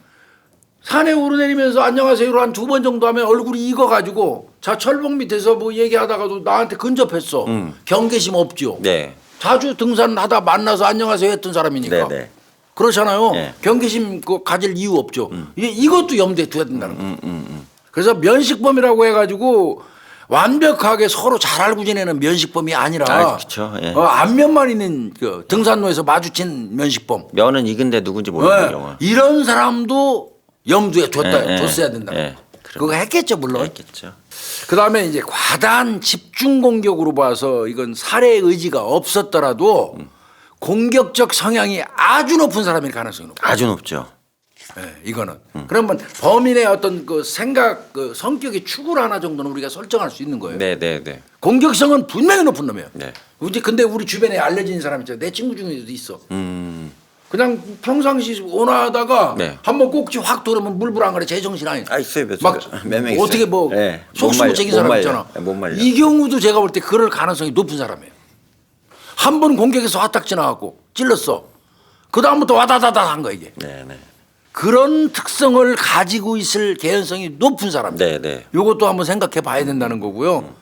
산에 오르내리면서 안녕하세요를 한 2번 정도 하면 얼굴이 익어가지고 자 철봉 밑에서 뭐 얘기하다가도 나한테 근접했어. 경계심 없죠. 네. 자주 등산하다 만나서 안녕하세요 했던 사람이니까. 네. 그렇잖아요. 네. 경계심 가질 이유 없죠. 이것도 염두에 둬야 된다는 거예요. 그래서 면식범이라고 해가지고 완벽하게 서로 잘 알고 지내는 면식범이 아니라 그렇죠. 예. 안면만 있는 그 등산로에서 마주친 면식범. 면은 익은데 누군지 모르는 경우. 이런 사람도 염두에 뒀어야 된다. 그거 했겠죠 물론. 했겠죠. 그다음에 이제 과다한 집중 공격으로 봐서 이건 살해 의지가 없었더라도 공격적 성향이 아주 높은 사람일 가능성이 높아요. 아주 높죠. 네, 이거는. 그러면 범인의 어떤 그 생각, 그 성격의 축을 하나 정도는 우리가 설정할 수 있는 거예요. 네. 공격성은 분명히 높은 놈이에요. 네. 근데 우리 주변에 알려진 사람 있잖아요. 내 친구 중에도 있어. 그냥 평상시 온화하다가 네. 한번 꼭지 확 돌으면 물불안거려 제정신 아니. 있어요. 몇 어떻게 뭐 네. 속수무책인 사람 있잖아. 못 말려. 이 경우도 제가 볼 때 그럴 가능성이 높은 사람이에요. 한 번 공격해서 화딱 지나가고 찔렀어. 그 다음부터 와다다다 한 거야 이게. 네. 그런 특성을 가지고 있을 개연성이 높은 사람이에요. 네. 이것도 한번 생각해 봐야 된다는 거고요.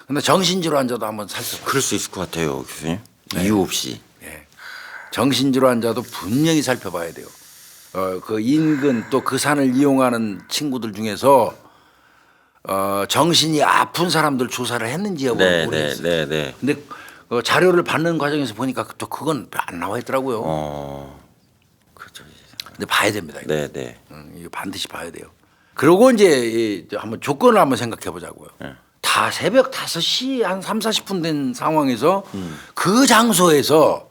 근데 정신질환자도 한번 살펴봐요. 그럴 수 있을 것 같아요, 교수님. 이유 없이. 정신질환자도 분명히 살펴봐야 돼요. 그 인근 또 그 산을 이용하는 친구들 중에서 정신이 아픈 사람들 조사를 했는지 여부는 모르겠어요. 네. 근데 자료를 받는 과정에서 보니까 또 그건 안 나와 있더라고요. 그렇죠. 근데 봐야 됩니다. 이거. 네. 이거 반드시 봐야 돼요. 그리고 이제 한번 조건을 한번 생각해 보자고요. 다 새벽 5시 한 3, 40분 된 상황에서 그 장소에서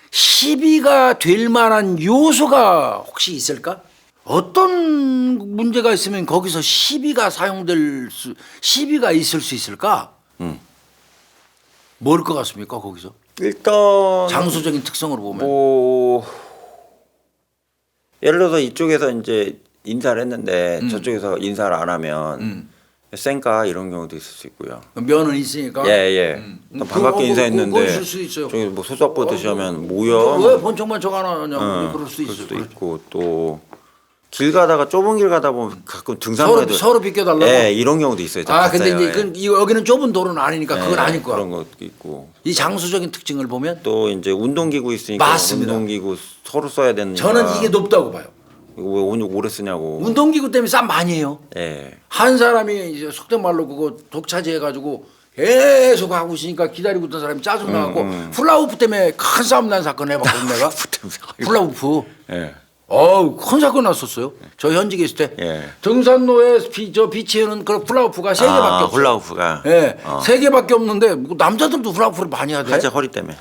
시비가 될 만한 요소가 혹시 있을까? 어떤 문제가 있으면 거기서 시비가 시비가 있을 수 있을까? 뭘 것 같습니까? 거기서 일단 장소적인 특성으로 보면 예를 들어서 이쪽에서 이제 인사를 했는데 저쪽에서 인사를 안 하면 쌩까 이런 경우도 있을 수 있고요. 면은 있으니까. 또 반갑게 인사했는데 있을 수 있어요. 저기 뭐 소작 보듯이 하면 뭐야? 왜 본청만 저거 안 하냐고 그럴 수 있어요. 있고 또 길 가다가 좁은 길 가다 보면 가끔 등산로에도 서로 비껴달라고. 이런 경우도 있어요. 근데 이제 여기는 좁은 도로는 아니니까 그건 아닐 거야. 그런 것도 있고. 이 장소적인 특징을 보면 또 이제 운동기구 있으니까 맞습니다. 운동기구 서로 써야 되는. 저는 이게 높다고 봐요. 이거 왜 오래 쓰냐고. 운동기구 때문에 싸움 많이 해요. 예. 한 사람이 이제 속된 말로 그거 독차지해가지고 계속 하고 있으니까 기다리고 있던 사람이 짜증나고 훌라후프 때문에 큰 싸움 난 사건 해봤거든 내가. 훌라후프. 예. 큰 사건 났었어요. 저 현직에 있을 때 예. 등산로에 비치에는 그 훌라후프가 3개밖에 없어요. 훌라후프가. 예, 3개밖에 없는데 뭐 남자들도 훌라후프를 많이 하대. 하체 허리 때문에.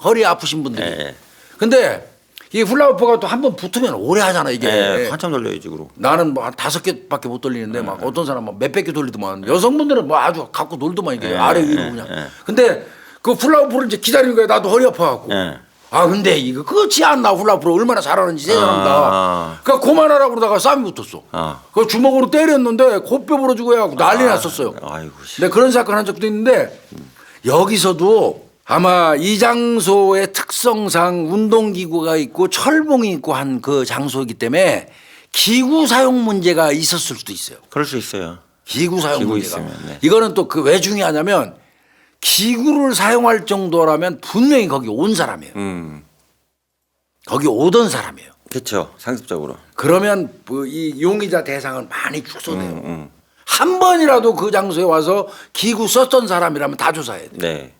허리 아프신 분들이. 예. 근데 이 훌라후프가 또 한 번 붙으면 오래 하잖아 이게. 한참 돌려야지 그로. 나는 뭐 한 5개밖에 못 돌리는데 막 어떤 사람은 몇백 개 돌리더만 여성분들은 뭐 아주 갖고 놀더만 이게 아래 위로 그냥. 근데 그 훌라후프를 이제 기다리는 거야. 나도 허리 아파갖고. 아 근데 이거 끝이 안 나. 훌라후프 얼마나 잘하는지 세상합니다. 그러니까 그만하라고 그러다가 싸움이 붙었어. 그 주먹으로 때렸는데 코뼈 부러지고 해갖고 난리 났었어요. 아이고. 근데 그런 사건 한 적도 있는데 여기서도 아마 이 장소의 특성상 운동기구가 있고 철봉이 있고 한 그 장소이기 때문에 기구 사용 문제가 있었을 수도 있어요. 그럴 수 있어요. 기구 사용 기구 문제가. 있으면, 네. 이거는 또 그 왜 중요하냐면 기구를 사용할 정도라면 분명히 거기 온 사람이에요. 거기 오던 사람이에요. 그렇죠. 상습적으로. 그러면 이 용의자 대상은 많이 축소돼요. 한 번이라도 그 장소에 와서 기구 썼던 사람이라면 다 조사해야 돼요. 네.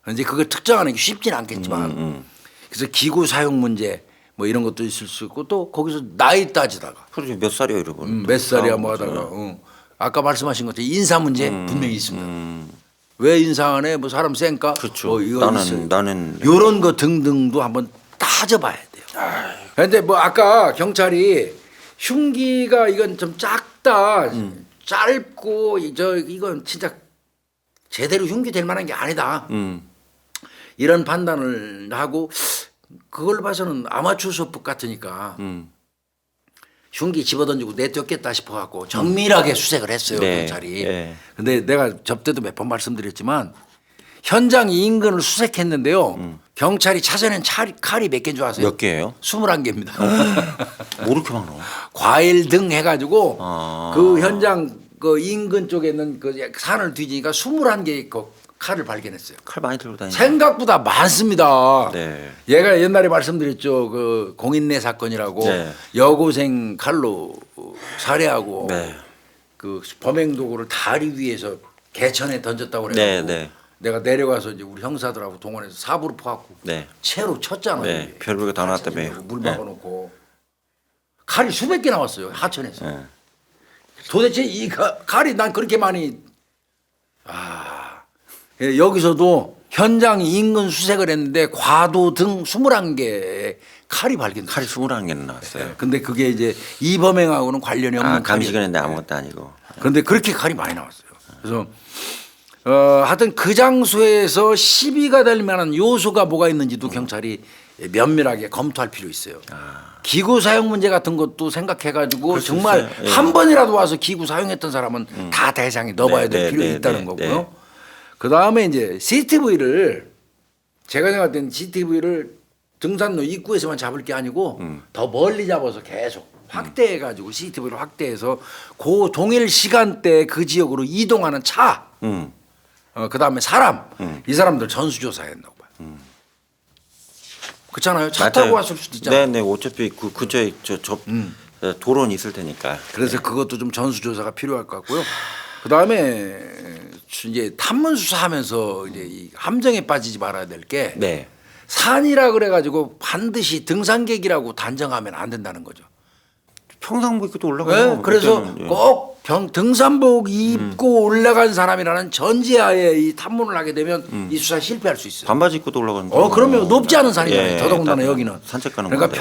이제 그걸 특정하는 게 쉽진 않겠지만 그래서 기구 사용 문제 뭐 이런 것도 있을 수 있고 또 거기서 나이 따지다가 그렇죠. 몇 살이야 이러분. 몇 살이야 뭐 하다가 아까 말씀하신 것처럼 인사 문제 분명히 있습니다. 왜 인사 안 해? 뭐 사람 쌩까? 그렇죠. 뭐 이거 있어요. 나는 이런 거 등등도 한번 따져봐야 돼요. 그런데 뭐 아까 경찰이 흉기가 이건 좀 작다, 짧고 이건 진짜 제대로 흉기 될 만한 게 아니다. 이런 판단을 하고 그걸 봐서는 아마추어 소폭 같으니까 흉기 집어던지고 내쫓겠다 싶어갖고 정밀하게 수색을 했어요. 네. 경찰이. 네. 근데 내가 접대도 몇 번 말씀드렸지만 현장 인근을 수색했는데요. 경찰이 찾아낸 칼이 몇 개인 줄 아세요? 몇 개예요? 21개입니다. 뭐 이렇게 많아? 과일 등 해가지고 아. 그 현장 그 인근 쪽에 있는 그 산을 뒤지니까 21개의 그 칼을 발견했어요. 칼 많이 들고 다니는. 생각보다 많습니다. 네. 얘가 옛날에 말씀드렸죠. 그 공인내 사건이라고 네. 여고생 칼로 살해하고 네. 그 범행 도구를 다리 위에서 개천에 던졌다고 네, 그래가지고 네. 내가 내려가서 이제 우리 형사들하고 동원해서 사부로 퍼갖고 네. 채로 쳤잖아요. 네. 별별 다 나왔다며. 물 박아놓고 칼이 수백 개 나왔어요. 하천에서. 네. 도대체 이 칼이 난 그렇게 많이 예, 여기서도 현장 인근 수색을 했는데 과도 등 21개의 칼이 발견됐어요. 칼이 21개나 나왔어요. 근데 그게 이제 이 범행하고는 관련이 없는 감식은 했는데 칼이었어요. 아무것도 아니고. 그런데 그렇게 칼이 많이 나왔어요. 그래서 하여튼 그 장소에서 시비가 될 만한 요소가 뭐가 있는지도 경찰이 면밀하게 검토할 필요 있어요. 기구 사용 문제 같은 것도 생각해가지고 그럴 수 정말 있어요. 예. 한 번이라도 와서 기구 사용했던 사람은 다 대상에 넣어봐야 될 네, 필요 네, 있다는 네, 거고요. 네. 그 다음에 이제 CCTV를 제가 생각할 때는 CCTV를 등산로 입구에서만 잡을 게 아니고 더 멀리 잡아서 계속 확대해가지고 CCTV를 확대해서 그 동일 시간대에 그 지역으로 이동하는 차, 그 다음에 사람, 이 사람들 전수조사해야 된다고 봐요. 그렇잖아요. 차 타고 왔을 수도 있잖아요. 네네. 어차피 그 근처에 도로는 있을 테니까. 그래서 그것도 좀 전수조사가 필요할 것 같고요. 그 다음에 이제 탐문 수사하면서 이제 이 함정에 빠지지 말아야 될 게 네. 산이라 그래가지고 반드시 등산객이라고 단정하면 안 된다는 거죠. 평상복 입고도 올라가요. 네, 그래서 그때는, 예. 꼭 등산복 입고 올라간 사람이라는 전제하에 이 탐문을 하게 되면 이 수사 실패할 수 있어요. 반바지 입고도 올라가는. 그러면 높지 않은 산이잖아요. 예, 더더군다나 따뜻한 여기는. 산책 가는 그러니까 건데.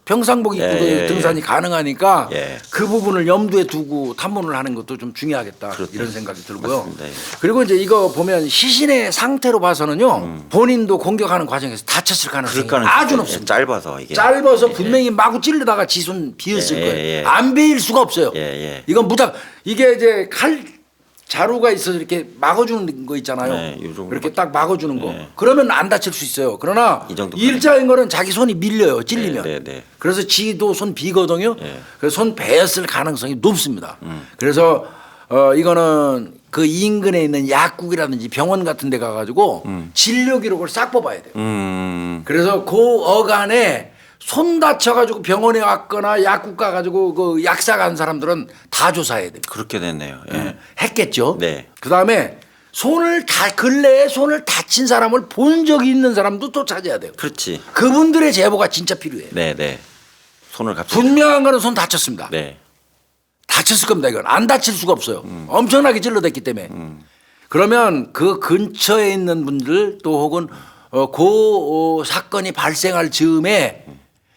평상복 입고도 예, 예, 등산이 가능하니까 예. 그 부분을 염두에 두고 탐문을 하는 것도 좀 중요하겠다. 그렇죠. 이런 생각이 들고요. 맞습니다. 예. 그리고 이제 이거 보면 시신의 상태로 봐서는요. 본인도 공격하는 과정에서 다쳤을 가능성이 그럴 가능성이 아주 예, 높습니다. 짧아서 이게. 짧아서 분명히 마구 찌르다가 지손 비었을 예, 거예요. 예. 안 베일 수가 없어요. 예, 예. 이건 무작 이게 이제 칼 자루가 있어서 이렇게 막아주는 거 있잖아요. 네, 이 정도 이렇게 딱 막아주는 거. 네. 그러면 안 다칠 수 있어요. 그러나 이 정도 일자인 거는 자기 손이 밀려요. 찔리면. 네, 네, 네. 그래서 지도 손 비거든요. 네. 그래서 손 베었을 가능성이 높습니다. 그래서 이거는 그 인근에 있는 약국이라든지 병원 같은 데 가가지고 진료 기록을 싹 뽑아야 돼요. 그래서 그 어간에 손 다쳐가지고 병원에 왔거나 약국 가가지고 그 약사 간 사람들은 다 조사해야 돼요. 그렇게 됐네요. 예. 했겠죠. 네. 그 다음에 근래에 손을 다친 사람을 본 적이 있는 사람도 또 찾아야 돼요. 그렇지. 그분들의 제보가 진짜 필요해요. 네, 네. 손을 갑자기. 분명한 거는 손 다쳤습니다. 네. 다쳤을 겁니다. 이건 안 다칠 수가 없어요. 엄청나게 찔러댔기 때문에. 그러면 그 근처에 있는 분들 또 혹은 그 사건이 발생할 즈음에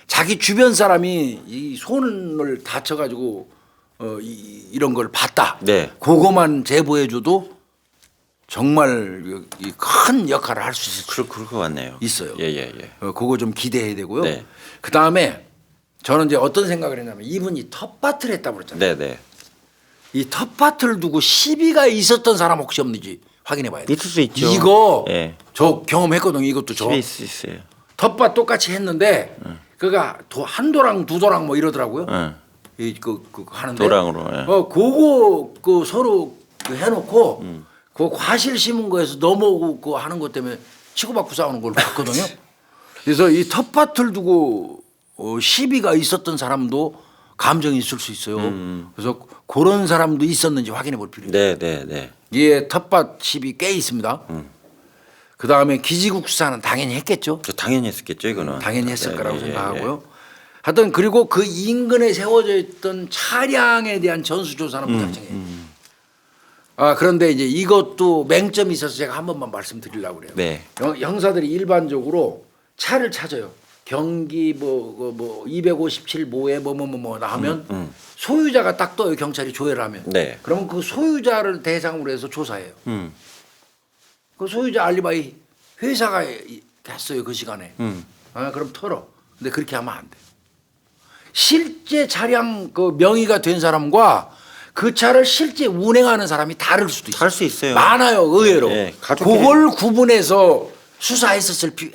자기 주변 사람이 이 손을 다쳐가지고 이런 걸 봤다. 네. 그거만 제보해줘도 정말 이큰 역할을 할 수 있을 그럴 것 같네요. 있어요. 예. 그거 좀 기대해야 되고요. 네. 그 다음에 저는 이제 어떤 생각을 했냐면 이분이 텃밭을 했다고 그랬잖아요. 네. 이 텃밭을 두고 시비가 있었던 사람 혹시 없는지 확인해 봐야 돼요. 있을 수 있죠. 이거 예. 저 경험했거든요. 이것도 저 집에 있을 수 있어요. 텃밭 똑같이 했는데 그가 한 도랑 두 도랑 뭐 이러더라고요. 응. 그 하는데 도랑으로. 예. 그거 그 서로 해놓고 그 과실 심은 거에서 넘어오고 그 하는 것 때문에 치고받고 싸우는 걸 봤거든요. 그래서 이 텃밭을 두고 시비가 있었던 사람도 감정이 있을 수 있어요. 그래서 그런 사람도 있었는지 확인해 볼 필요가 있어요. 네. 예, 텃밭 시비 꽤 있습니다. 그 다음에 기지국사는 당연히 했겠죠. 당연히 했었겠죠 이거는. 당연히 했을 거라고 예. 생각하고요. 하여튼 그리고 그 인근에 세워져 있던 차량에 대한 전수조사는 무작정이에요. 그런데 이제 이것도 맹점이 있어서 제가 한 번만 말씀드리려고 그래요. 네. 형사들이 일반적으로 차를 찾아요. 경기 뭐 257 뭐에 뭐 나하면 소유자가 딱 떠요. 경찰이 조회를 하면. 네. 그러면 그 소유자를 대상으로 해서 조사해요. 그 소유자 알리바이 회사가 했어요. 그 시간에. 그럼 털어. 근데 그렇게 하면 안 돼. 실제 차량 그 명의가 된 사람과 그 차를 실제 운행하는 사람이 다를 수도 있어요. 다를 수 있어요. 많아요, 의외로. 네, 그걸 구분해서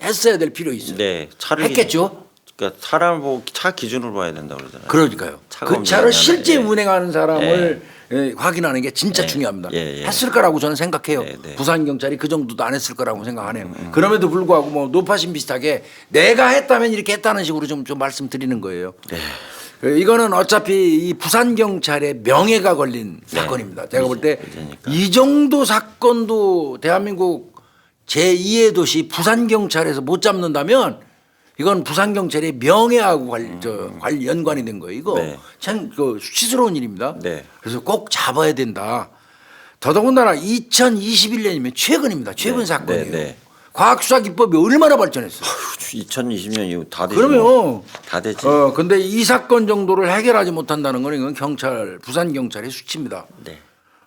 했어야 될 필요 있어요. 네. 차를 했겠죠. 그러니까 사람 보고 차 기준으로 봐야 된다고 그러잖아요. 그러니까요. 차가 그 차를 운전하면은, 실제 예. 운행하는 사람을 확인하는 게 진짜 중요합니다. 했을 거라고 저는 생각해요. 네. 부산 경찰이 그 정도도 안 했을 거라고 생각하네요. 그럼에도 불구하고 뭐 노파심 비슷하게 내가 했다면 이렇게 했다는 식으로 좀 말씀드리는 거예요. 이거는 어차피 이 부산 경찰의 명예가 걸린 사건입니다. 제가 볼 때 이 정도 사건도 대한민국 제2의 도시 부산 경찰에서 못 잡는다면 이건 부산 경찰의 명예하고 연관이 된 거예요. 이거 참 수치스러운 일입니다. 네. 그래서 꼭 잡아야 된다. 더더군다나 2021년이면 최근입니다. 최근 사건이에요. 네. 과학수사기법이 얼마나 발전했어요. 2020년 이후 다 되죠. 그러면 다 되지. 근데 이 사건 정도를 해결하지 못한다는 건 이건 부산 경찰의 수치입니다. 네.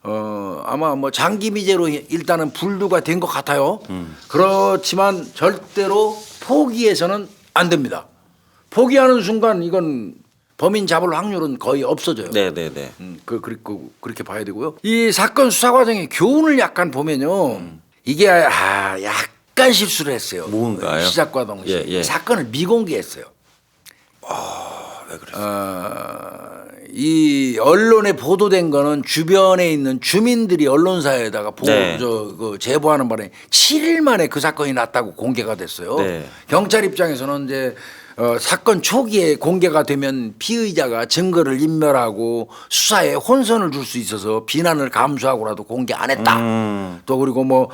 아마 뭐 장기 미제로 일단은 분류가 된 것 같아요. 그렇지만 절대로 포기해서는 안 됩니다. 포기하는 순간 이건 범인 잡을 확률은 거의 없어져요. 네. 그렇게 봐야 되고요. 이 사건 수사 과정의 교훈을 약간 보면요. 이게 약간 실수를 했어요. 뭔가요? 시작과 동시에 예. 사건을 미공개했어요. 왜 그랬어요? 이 언론에 보도된 거는 주변에 있는 주민들이 언론사에다가 제보하는 바람에 7일 만에 그 사건이 났다고 공개가 됐어요. 네. 경찰 입장에서는 이제 사건 초기에 공개가 되면 피의자가 증거를 인멸하고 수사에 혼선을 줄 수 있어서 비난을 감수하고라도 공개 안 했다. 또 그리고 뭐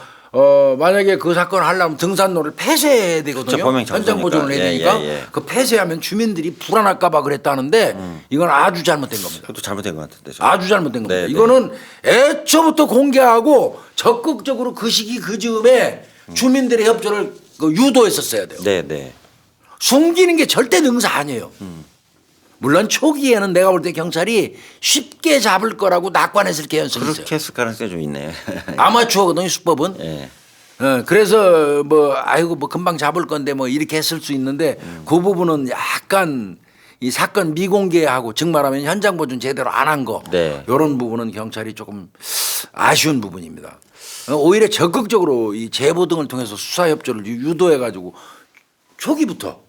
만약에 그 사건을 하려면 등산로를 폐쇄해야 되거든요. 현장 보존을 해야 되니까 그 폐쇄하면 주민들이 불안할까 봐 그랬다는데 이건 아주 잘못된 겁니다. 그것도 잘못된 것 같은데. 아주 잘못된 겁니다. 네. 이거는 애초부터 공개하고 적극적으로 그 시기 그 즈음에 주민들의 협조를 유도했었어야 돼요. 네. 숨기는 게 절대 능사 아니에요. 물론 초기에는 내가 볼 때 경찰이 쉽게 잡을 거라고 낙관했을 개연성이 있어요. 그렇게 했을 가능성이 좀 있네. 아마추어거든요, 수법은. 네. 그래서 뭐 금방 잡을 건데 뭐 이렇게 했을 수 있는데 그 부분은 약간 이 사건 미공개하고 즉 말하면 현장 보존 제대로 안 한 거 이런 부분은 경찰이 조금 아쉬운 부분입니다. 오히려 적극적으로 이 제보 등을 통해서 수사 협조를 유도해 가지고 초기부터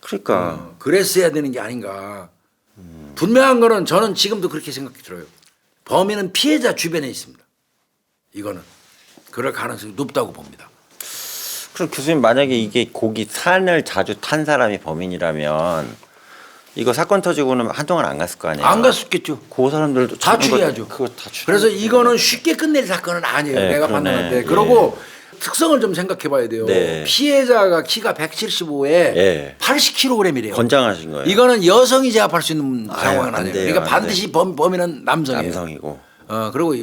그러니까 그랬어야 되는 게 아닌가. 분명한 거는 저는 지금도 그렇게 생각이 들어요. 범인은 피해자 주변에 있습니다. 이거는 그럴 가능성이 높다고 봅니다. 그럼 교수님 만약에 이게 산을 자주 탄 사람이 범인이라면 이거 사건 터지고는 한동안 안 갔을 거 아니에요? 안 갔었겠죠. 그 사람들도 다 추리하죠. 그래서 이거는 쉽게 끝낼 사건은 아니에요. 내가 판단할 때. 그리고 특성을 좀 생각해 봐야 돼요. 피해자가 키가 175에 80kg이래요. 건장하신 거예요. 이거는 여성이 제압할 수 있는 상황은 안 아니에요. 돼요, 그러니까 반드시 범인은 남성이에요. 남성이고. 그리고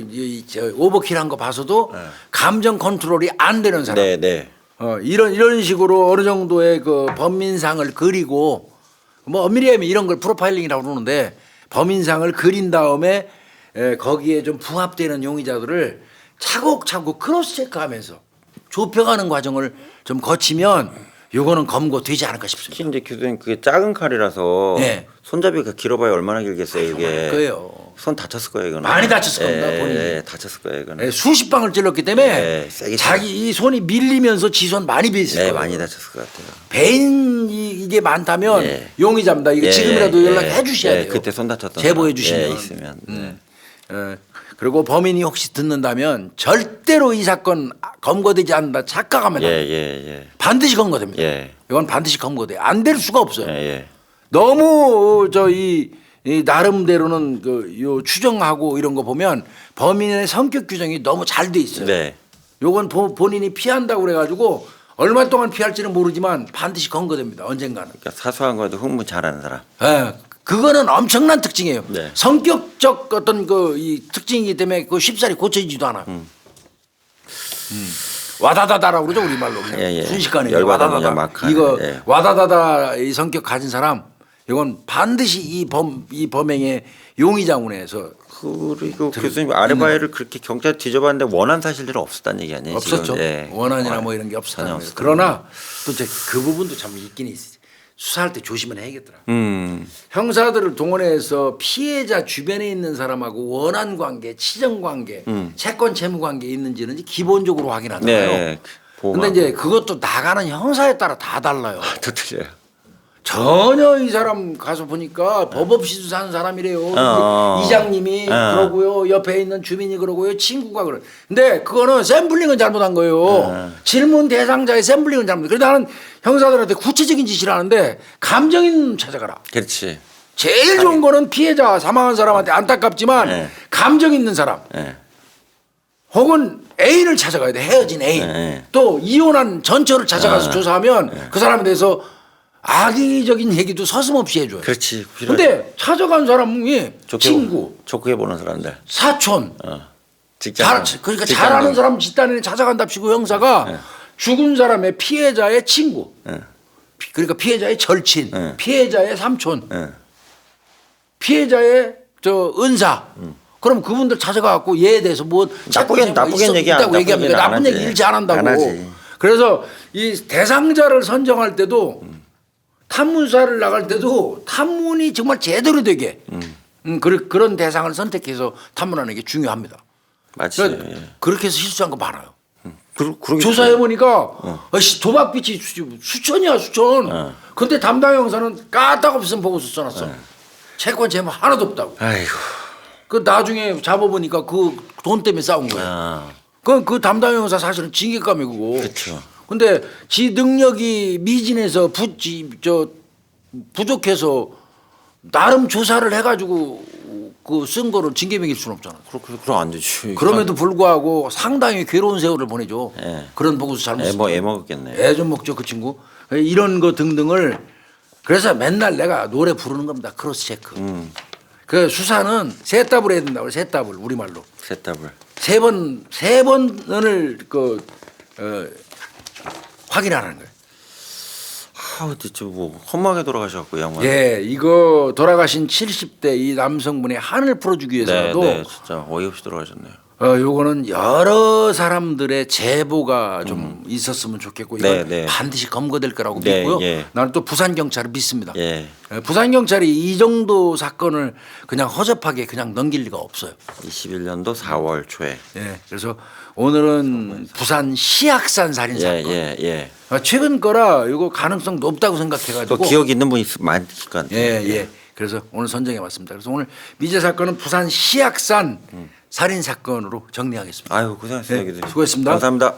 오버킬 한 거 봐서도 감정 컨트롤이 안 되는 사람. 이런 식으로 어느 정도의 그 범인상을 그리고 뭐 엄밀히 하면 이런 걸 프로파일링이라고 그러는데 범인상을 그린 다음에 거기에 좀 부합되는 용의자들을 차곡차곡 크로스 체크하면서 좁혀가는 과정을 좀 거치면 요거는 검거되지 않을까 싶습니다. 특히 이제 교수님 그게 작은 칼이라서 네. 손잡이가 길어봐야 얼마나 길겠어요 이게. 거예요. 손 다쳤을 거예요 이거는. 많이 다쳤을 겁니다, 본인이. 예, 다쳤을 거예요 이거는. 예, 수십 방을 찔렀기 때문에 네, 세게 자기 이 손이 밀리면서 지 손 많이 베었을 네, 거예요. 많이 다쳤을 것 같아요. 배인 이게 많다면 예. 용의자입니다. 이거 예, 지금이라도 예, 연락해 주셔야 예, 돼요. 그때 손 다쳤던 제보해 사람, 주시면. 예, 있으면. 네. 그리고 범인이 혹시 듣는다면 절대로 이 사건 검거되지 않는다 착각하면 예, 안 돼요. 예, 반드시 검거됩니다. 예. 이건 반드시 검거돼요. 안 될 수가 없어요. 예, 예. 너무 이 나름대로는 요 추정하고 이런 거 보면 범인의 성격 규정이 너무 잘 돼 있어요. 네. 요건 본인이 피한다고 그래가지고 얼마 동안 피할지는 모르지만 반드시 검거됩니다. 언젠가는. 그러니까 사소한 거에도 흥분 잘하는 사람. 예, 그거는 엄청난 특징이에요. 네. 성격적 어떤 이 특징이기 때문에 그 쉽사리 고쳐지지도 않아요. 와다다다라고 그러죠 우리말로 그냥 예, 예. 순식간에 열받으면 와다다다. 막 하는, 이거 예. 와다다다 이 성격 가진 사람 이건 반드시 이 범행의 용의자문에서 그리고 교수님 아르바이트를 그렇게 경찰 뒤져봤는데 원한 사실들은 없었다는 얘기 아니에요? 없었죠. 지금? 예. 원한이나 뭐 이런 게 전혀 없었다는 거예요. 없었다는 그러나 또 그 부분도 참 있긴 있어요. 수사할 때 조심은 해야겠더라. 음. 형사들을 동원해서 피해자 주변에 있는 사람하고 원한 관계, 치정 관계, 채권 채무 관계 있는지는 기본적으로 확인하잖아요. 네. 근데 이제 그것도 나가는 형사에 따라 다 달라요. 또 틀려요. 전혀 이 사람 가서 보니까 법 없이 수사하는 사람이래요. 이장님이 그러고요. 옆에 있는 주민이 그러고요. 친구가 그래. 근데 그거는 샘플링은 잘못한 거예요. 질문 대상자의 샘플링은 잘못. 그래서 나는 형사들한테 구체적인 지시를 하는데 감정 있는 놈 찾아가라. 그렇지. 제일 좋은 거는 피해자 사망한 사람한테 안타깝지만 네. 감정 있는 사람. 예. 혹은 애인을 찾아가야 돼. 헤어진 애인. 네. 또 이혼한 전처를 찾아가서 조사하면 그 사람에 대해서 악의적인 얘기도 서슴없이 해줘요. 그렇지. 근데 찾아간 사람이 친구, 좋게 보는 사람들. 사촌, 직장. 그러니까 잘하는 사람 집단에 찾아간답시고 형사가 죽은 사람의 피해자의 친구, 그러니까 피해자의 절친, 피해자의 삼촌, 피해자의 은사. 그럼 그분들 찾아가갖고 얘에 대해서 뭐 나쁘게 얘기 안 있다고 얘기합니까? 나쁜 얘기 일치 안 한다고. 안 하지. 그래서 이 대상자를 선정할 때도 탐문사를 나갈 때도 탐문이 정말 제대로 되게 그런 대상을 선택해서 탐문하는 게 중요합니다. 맞지. 그러니까 그렇게 해서 실수한 거 많아요. 조사해 조사해 보니까 도박빚이 수천이야 수천. 근데 담당 형사는 까딱없으면 보고서 써놨어. 채권 채무 하나도 없다고. 아이고. 그 나중에 잡아보니까 그 돈 때문에 싸운 거예요. 그 담당 형사 사실은 징계감이 그거. 그렇죠. 근데 지 능력이 미진해서 부족해서 나름 조사를 해가지고 그 쓴 거를 징계 매길 수는 없잖아. 그럼 안 되지. 그럼에도 불구하고 상당히 괴로운 세월을 보내죠. 예. 그런 보고서 잘못 쓰고. 애 먹었겠네. 애 좀 먹죠 그 친구. 이런 거 등등을 그래서 맨날 내가 노래 부르는 겁니다. 크로스 체크. 그 수사는 세 답을 해야 된다고 세 답을 우리말로. 셋답을. 세 번을 확인하는 거예요. 진짜 뭐 험하게 돌아가셔갖고 이 양반. 예, 이거 돌아가신 70대 이 남성분의 한을 풀어주기 위해서라도 네, 진짜 어이없이 돌아가셨네요. 요거는 여러 사람들의 제보가 좀 있었으면 좋겠고 이건 네. 반드시 검거될 거라고 네, 믿고요. 예. 나는 또 부산 경찰을 믿습니다. 예. 부산 경찰이 이 정도 사건을 그냥 허접하게 그냥 넘길 리가 없어요. 21년도 4월 초에. 예, 그래서 오늘은 부산 시악산 살인 사건. 예. 최근 거라 이거 가능성 높다고 생각해가지고. 또 기억 있는 분이 많을 것 같아요. 예. 그래서 오늘 선정해 봤습니다. 그래서 오늘 미제 사건은 부산 시악산 살인 사건으로 정리하겠습니다. 아유 고생하셨어요. 네, 수고했습니다. 감사합니다.